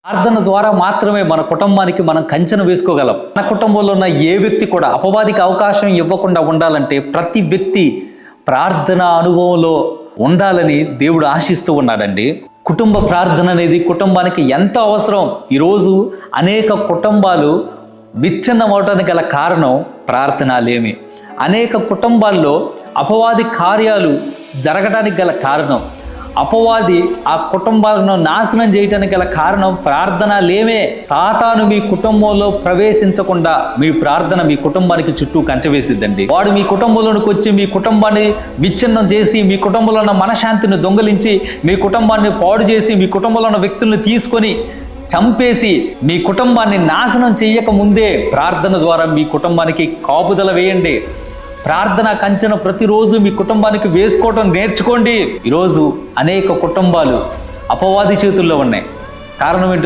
ప్రార్థన ద్వారా మాత్రమే మన కుటుంబానికి మనం కంచెను వేసుకోగలం. మన కుటుంబంలో ఉన్న ఏ వ్యక్తి కూడా అపవాదికి అవకాశం ఇవ్వకుండా ఉండాలంటే ప్రతి వ్యక్తి ప్రార్థన అనుభవంలో ఉండాలని దేవుడు ఆశిస్తూ ఉన్నాడండి. కుటుంబ ప్రార్థన అనేది కుటుంబానికి ఎంత అవసరం. ఈరోజు అనేక కుటుంబాలు విచ్ఛిన్నం అవడానికి గల కారణం ప్రార్థనలేమి. అనేక కుటుంబాల్లో అపవాది కార్యాలు జరగడానికి గల కారణం, అపవాది ఆ కుటుంబాలను నాశనం చేయడానికి గల కారణం ప్రార్థనలేమే. సాతాను మీ కుటుంబంలో ప్రవేశించకుండా మీ ప్రార్థన మీ కుటుంబానికి చుట్టూ కంచెవేసిద్దండి. వాడు మీ కుటుంబంలోనికి వచ్చి మీ కుటుంబాన్ని విచ్ఛిన్నం చేసి, మీ కుటుంబంలో ఉన్న మనశ్శాంతిని దొంగలించి, మీ కుటుంబాన్ని పాడు చేసి, మీ కుటుంబంలో ఉన్న వ్యక్తులను తీసుకొని చంపేసి మీ కుటుంబాన్ని నాశనం చేయక ముందే ప్రార్థన ద్వారా మీ కుటుంబానికి కాపుదల వేయండి. ప్రార్థన కంచెను ప్రతిరోజు మీ కుటుంబానికి వేసుకోవటం నేర్చుకోండి. ఈరోజు అనేక కుటుంబాలు అపవాది చేతుల్లో ఉన్నాయి. కారణం ఏంటో